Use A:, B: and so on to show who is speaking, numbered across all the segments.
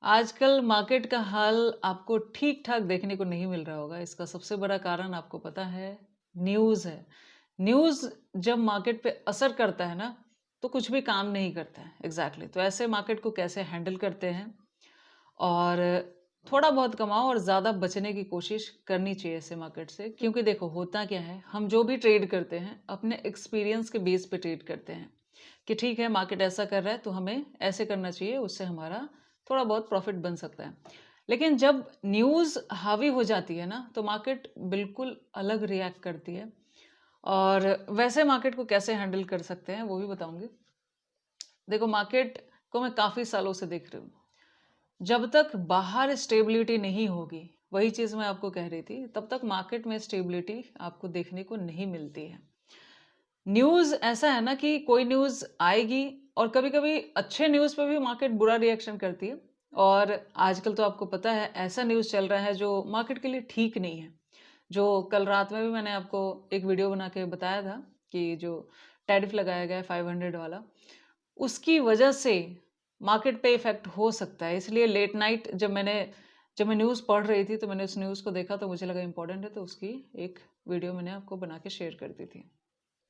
A: आजकल मार्केट का हाल आपको ठीक-ठाक देखने को नहीं मिल रहा होगा। इसका सबसे बड़ा कारण आपको पता है, न्यूज़ है। न्यूज़ जब मार्केट पे असर करता है ना, तो कुछ भी काम नहीं करता है। एग्ज़ैक्टली तो ऐसे मार्केट को कैसे हैंडल करते हैं और थोड़ा बहुत कमाओ और ज़्यादा बचने की कोशिश करनी चाहिए ऐसे मार्केट से। क्योंकि देखो होता क्या है, हम जो भी ट्रेड करते हैं, अपने एक्सपीरियंस के बेस पे ट्रेड करते हैं। कि ठीक है मार्केट ऐसा कर रहा है तो हमें ऐसे करना चाहिए, उससे हमारा थोड़ा बहुत प्रॉफिट बन सकता है। लेकिन जब न्यूज़ हावी हो जाती है ना, तो मार्केट बिल्कुल अलग रिएक्ट करती है। और वैसे मार्केट को कैसे हैंडल कर सकते हैं वो भी बताऊंगी। देखो मार्केट को मैं काफ़ी सालों से देख रही हूँ। जब तक बाहर स्टेबिलिटी नहीं होगी, वही चीज़ मैं आपको कह रही थी, तब तक मार्केट में स्टेबिलिटी आपको देखने को नहीं मिलती है। न्यूज़ ऐसा है ना कि कोई न्यूज़ आएगी और कभी-कभी अच्छे न्यूज़ पे भी मार्केट बुरा रिएक्शन करती है। और आजकल तो आपको पता है ऐसा न्यूज़ चल रहा है जो मार्केट के लिए ठीक नहीं है। जो कल रात में भी मैंने आपको एक वीडियो बना के बताया था कि जो टैरिफ लगाया गया है 500 वाला, उसकी वजह से मार्केट पे इफ़ेक्ट हो सकता है। इसलिए लेट नाइट जब मैं न्यूज़ पढ़ रही थी तो मैंने उस न्यूज़ को देखा तो मुझे लगा इम्पोर्टेंट है, तो उसकी एक वीडियो मैंने आपको बना के शेयर कर दी थी।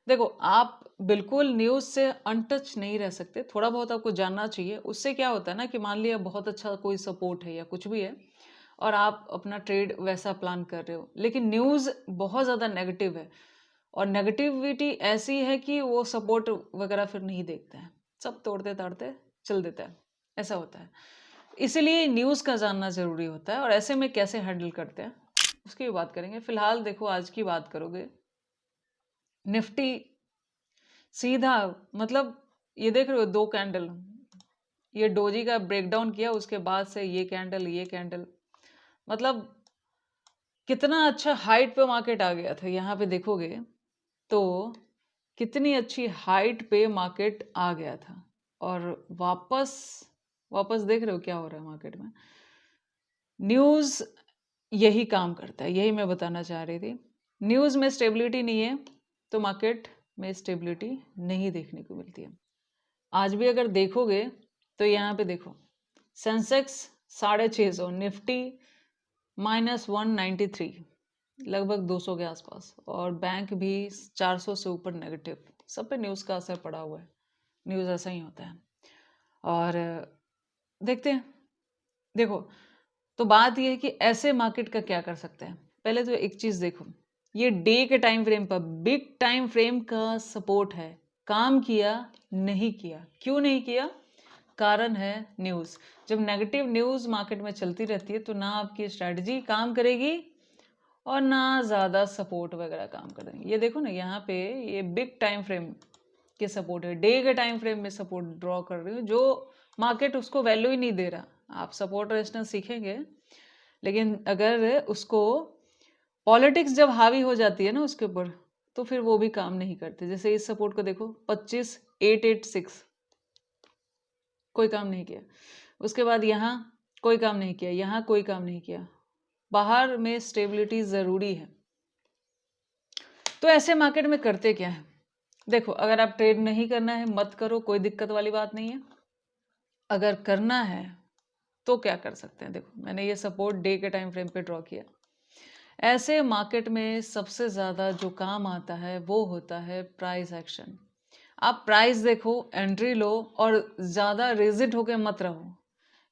A: देखो, आप बिल्कुल न्यूज़ से अनटच नहीं रह सकते, थोड़ा बहुत आपको जानना चाहिए। उससे क्या होता है ना कि मान लिया बहुत अच्छा कोई सपोर्ट है या कुछ भी है और आप अपना ट्रेड वैसा प्लान कर रहे हो, लेकिन न्यूज़ बहुत ज़्यादा नेगेटिव है और नेगेटिविटी ऐसी है कि वो सपोर्ट वगैरह फिर नहीं देखते हैं, सब तोड़ते-ताड़ते चल देता है, ऐसा होता है। इसीलिए न्यूज़ का जानना ज़रूरी होता है और ऐसे में कैसे हैंडल करते हैं, उसकी भी बात करेंगे। फिलहाल देखो आज की बात करोगे, निफ्टी सीधा मतलब ये देख रहे हो 2 कैंडल, ये डोजी का ब्रेकडाउन किया उसके बाद से ये कैंडल मतलब कितना अच्छा हाइट पे मार्केट आ गया था। यहाँ पे देखोगे तो कितनी अच्छी हाइट पे मार्केट आ गया था और वापस वापस देख रहे हो क्या हो रहा है मार्केट में। न्यूज़ यही काम करता है, यही मैं बताना चाह रही थी। न्यूज़ में स्टेबिलिटी नहीं है तो मार्केट में स्टेबिलिटी नहीं देखने को मिलती है। आज भी अगर देखोगे तो यहाँ पे देखो, सेंसेक्स 650, निफ्टी -193, लगभग 200 के आसपास, और बैंक भी 400 से ऊपर नेगेटिव। सब पे न्यूज़ का असर पड़ा हुआ है, न्यूज़ ऐसा ही होता है। और देखते हैं, देखो तो बात ये है कि ऐसे मार्केट का क्या कर सकते हैं। पहले तो एक चीज़ देखो, ये डे के टाइम फ्रेम पर बिग टाइम फ्रेम का सपोर्ट है, काम किया नहीं किया। क्यों नहीं किया? कारण है न्यूज़। जब नेगेटिव न्यूज़ मार्केट में चलती रहती है तो ना आपकी स्ट्रैटेजी काम करेगी और ना ज़्यादा सपोर्ट वगैरह काम करेंगे। ये देखो ना, यहाँ पे ये बिग टाइम फ्रेम के सपोर्ट है, डे के टाइम फ्रेम में सपोर्ट ड्रॉ कर रही हूँ, जो मार्केट उसको वैल्यू ही नहीं दे रहा। आप सपोर्ट रेजिस्टेंस सीखेंगे, लेकिन अगर उसको पॉलिटिक्स जब हावी हो जाती है ना उसके ऊपर, तो फिर वो भी काम नहीं करते। जैसे इस सपोर्ट को देखो, 25,886, कोई काम नहीं किया। उसके बाद यहाँ कोई काम नहीं किया, यहाँ कोई काम नहीं किया। बाहर में स्टेबिलिटी ज़रूरी है। तो ऐसे मार्केट में करते क्या है? देखो, अगर आप ट्रेड नहीं करना है मत करो, कोई दिक्कत वाली बात नहीं है। अगर करना है तो क्या कर सकते हैं? देखो, मैंने ये सपोर्ट डे के टाइम फ्रेम पे ड्रॉ किया। ऐसे मार्केट में सबसे ज़्यादा जो काम आता है वो होता है प्राइस एक्शन। आप प्राइस देखो, एंट्री लो और ज़्यादा रिजिड होकर मत रहो।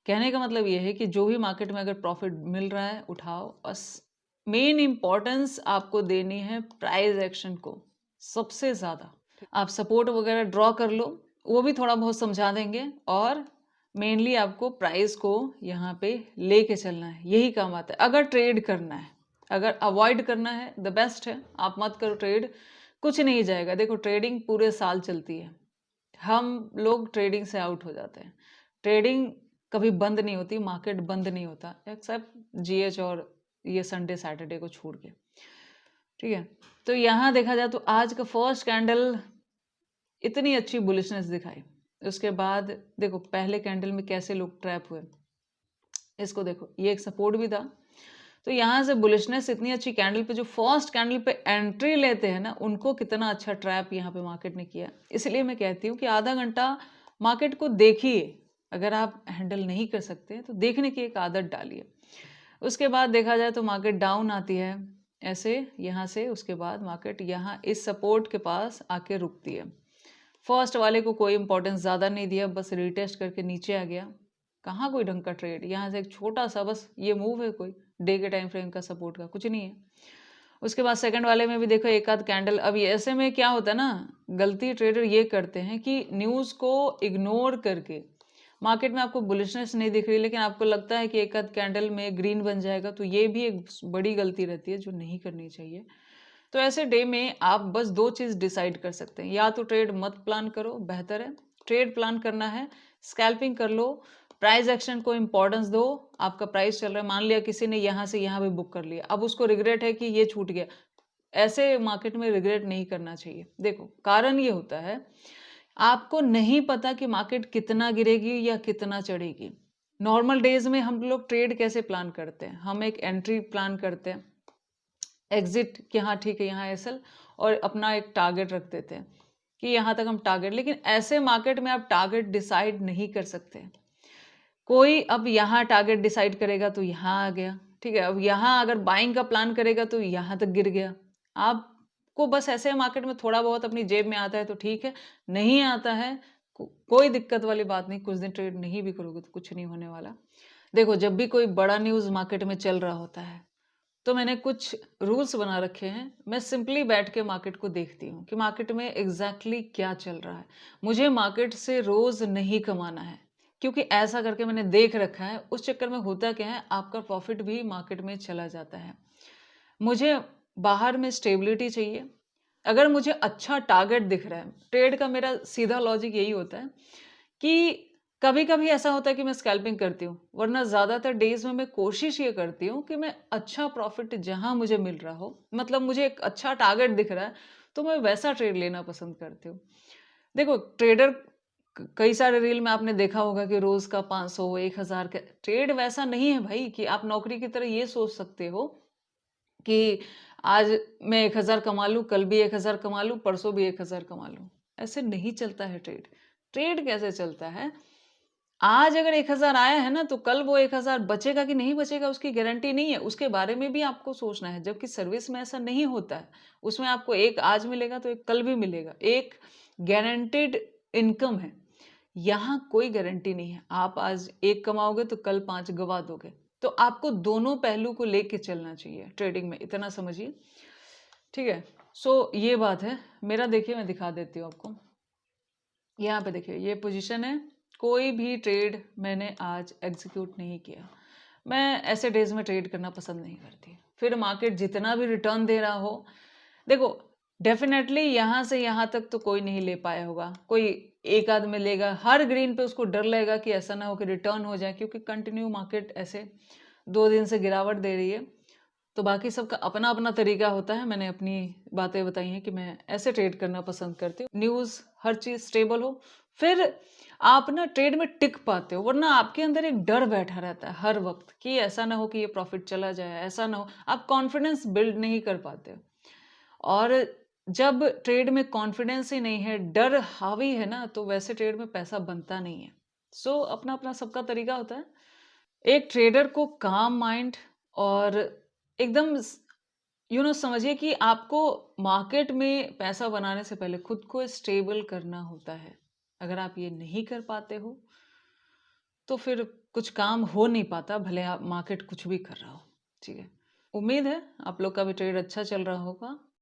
A: कहने का मतलब ये है कि जो भी मार्केट में अगर प्रॉफिट मिल रहा है उठाओ। बस मेन इंपॉर्टेंस आपको देनी है प्राइस एक्शन को सबसे ज़्यादा। आप सपोर्ट वगैरह ड्रॉ कर लो, वो भी थोड़ा बहुत समझा देंगे, और मेनली आपको प्राइस को यहाँ पे लेके चलना है, यही काम आता है। अगर ट्रेड करना है, अगर अवॉइड करना है द बेस्ट है, आप मत करो ट्रेड, कुछ नहीं जाएगा। देखो ट्रेडिंग पूरे साल चलती है, हम लोग ट्रेडिंग से आउट हो जाते हैं। ट्रेडिंग कभी बंद नहीं होती, मार्केट बंद नहीं होता एक्सेप्ट जीएच और ये संडे सैटरडे को छोड़ के, ठीक है। तो यहाँ देखा जाए तो आज का फर्स्ट कैंडल इतनी अच्छी बुलिशनेस दिखाई, उसके बाद देखो पहले कैंडल में कैसे लोग ट्रैप हुए। इसको देखो, ये एक सपोर्ट भी था, तो यहाँ से बुलिशनेस इतनी अच्छी कैंडल पे, जो फर्स्ट कैंडल पे एंट्री लेते हैं ना, उनको कितना अच्छा ट्रैप यहाँ पे मार्केट ने किया। इसलिए मैं कहती हूँ कि आधा घंटा मार्केट को देखिए। अगर आप हैंडल नहीं कर सकते तो देखने की एक आदत डालिए। उसके बाद देखा जाए तो मार्केट डाउन आती है ऐसे यहाँ से, उसके बाद मार्केट यहाँ इस सपोर्ट के पास आके रुकती है। फर्स्ट वाले को कोई इंपॉर्टेंस ज़्यादा नहीं दिया, बस रिटेस्ट करके नीचे आ गया। कहाँ कोई ढंग का ट्रेड, यहाँ से एक छोटा सा बस ये मूव है, कोई डे के टाइम फ्रेम का सपोर्ट का कुछ नहीं है। उसके बाद सेकंड वाले में भी देखो एक आध कैंडल। अब ये ऐसे में क्या होता है ना, गलती ट्रेडर ये करते हैं कि न्यूज़ को इग्नोर करके, मार्केट में आपको बुलिशनेस नहीं दिख रही लेकिन आपको लगता है कि एक आध कैंडल में ग्रीन बन जाएगा, तो ये भी एक बड़ी गलती रहती है जो नहीं करनी चाहिए। तो ऐसे डे में आप बस दो चीज़ डिसाइड कर सकते हैं, या तो ट्रेड मत प्लान करो, बेहतर है। ट्रेड प्लान करना है, स्कैल्पिंग कर लो, प्राइस एक्शन को इंपॉर्टेंस दो। आपका प्राइस चल रहा है, मान लिया किसी ने यहाँ से यहाँ भी बुक कर लिया, अब उसको रिग्रेट है कि ये छूट गया। ऐसे मार्केट में रिग्रेट नहीं करना चाहिए। देखो कारण ये होता है, आपको नहीं पता कि मार्केट कितना गिरेगी या कितना चढ़ेगी। नॉर्मल डेज में हम लोग ट्रेड कैसे प्लान करते हैं, हम एक एंट्री प्लान करते हैं, एग्जिट कि हाँ ठीक है यहाँ एसएल, और अपना एक टारगेट रख देते हैं कि यहाँ तक हम टारगेट। लेकिन ऐसे मार्केट में आप टारगेट डिसाइड नहीं कर सकते। कोई अब यहाँ टारगेट डिसाइड करेगा तो यहाँ आ गया, ठीक है, अब यहाँ अगर बाइंग का प्लान करेगा तो यहाँ तक गिर गया। आपको बस ऐसे मार्केट में थोड़ा बहुत अपनी जेब में आता है तो ठीक है, नहीं आता है कोई दिक्कत वाली बात नहीं, कुछ दिन ट्रेड नहीं भी करोगे तो कुछ नहीं होने वाला। देखो जब भी कोई बड़ा न्यूज़ मार्केट में चल रहा होता है तो मैंने कुछ रूल्स बना रखे हैं। मैं सिंपली बैठ के मार्केट को देखती हूँ कि मार्केट में एग्जैक्टली क्या चल रहा है। मुझे मार्केट से रोज नहीं कमाना है, क्योंकि ऐसा करके मैंने देख रखा है। उस चक्कर में होता क्या है, आपका प्रॉफिट भी मार्केट में चला जाता है। मुझे बाहर में स्टेबिलिटी चाहिए। अगर मुझे अच्छा टारगेट दिख रहा है, ट्रेड का मेरा सीधा लॉजिक यही होता है कि कभी कभी ऐसा होता है कि मैं स्कैल्पिंग करती हूँ, वरना ज्यादातर डेज में मैं कोशिश ये करती हूँ कि मैं अच्छा प्रॉफिट जहां मुझे मिल रहा हो, मतलब मुझे एक अच्छा टारगेट दिख रहा है तो मैं वैसा ट्रेड लेना पसंद करती हूँ। देखो ट्रेडर कई सारे रील में आपने देखा होगा कि रोज का 500 1000 का ट्रेड वैसा नहीं है भाई, कि आप नौकरी की तरह ये सोच सकते हो कि आज मैं 1000 कमा लूँ, कल भी 1000 कमा लूँ, परसों भी 1000 कमा लूँ। ऐसे नहीं चलता है ट्रेड। ट्रेड कैसे चलता है, आज अगर 1000 आया है ना तो कल वो 1000 बचेगा कि नहीं बचेगा उसकी गारंटी नहीं है, उसके बारे में भी आपको सोचना है। जबकि सर्विस में ऐसा नहीं होता है, उसमें आपको एक आज मिलेगा तो एक कल भी मिलेगा, एक गारंटेड इनकम है। यहाँ कोई गारंटी नहीं है, आप आज एक कमाओगे तो कल 5 गवा दोगे। तो आपको दोनों पहलू को लेके चलना चाहिए ट्रेडिंग में, इतना समझिए, ठीक है। सो ये बात है मेरा। देखिए मैं दिखा देती हूँ आपको, यहाँ पे देखिए ये पोजीशन है, कोई भी ट्रेड मैंने आज एग्जीक्यूट नहीं किया। मैं ऐसे डेज में ट्रेड करना पसंद नहीं करती। फिर मार्केट जितना भी रिटर्न दे रहा हो, देखो डेफिनेटली यहाँ से यहाँ तक तो कोई नहीं ले पाया होगा, कोई एक आध में लेगा। हर ग्रीन पे उसको डर लगेगा कि ऐसा ना हो कि रिटर्न हो जाए, क्योंकि कंटिन्यू मार्केट ऐसे 2 दिन से गिरावट दे रही है। तो बाकी सबका अपना अपना तरीका होता है। मैंने अपनी बातें बताई हैं कि मैं ऐसे ट्रेड करना पसंद करती हूँ। न्यूज़ हर चीज़ स्टेबल हो, फिर आप ना ट्रेड में टिक पाते हो। वरना आपके अंदर एक डर बैठा रहता है हर वक्त कि ऐसा ना हो कि ये प्रॉफिट चला जाए, ऐसा ना हो, आप कॉन्फिडेंस बिल्ड नहीं कर पाते हो। और जब ट्रेड में कॉन्फिडेंस ही नहीं है, डर हावी है ना, तो वैसे ट्रेड में पैसा बनता नहीं है। सो अपना अपना सबका तरीका होता है। एक ट्रेडर को काम माइंड और एकदम समझिए कि आपको मार्केट में पैसा बनाने से पहले खुद को स्टेबल करना होता है। अगर आप ये नहीं कर पाते हो तो फिर कुछ काम हो नहीं पाता, भले आप मार्केट कुछ भी कर रहा हो, ठीक है। उम्मीद है आप लोग का भी ट्रेड अच्छा चल रहा होगा।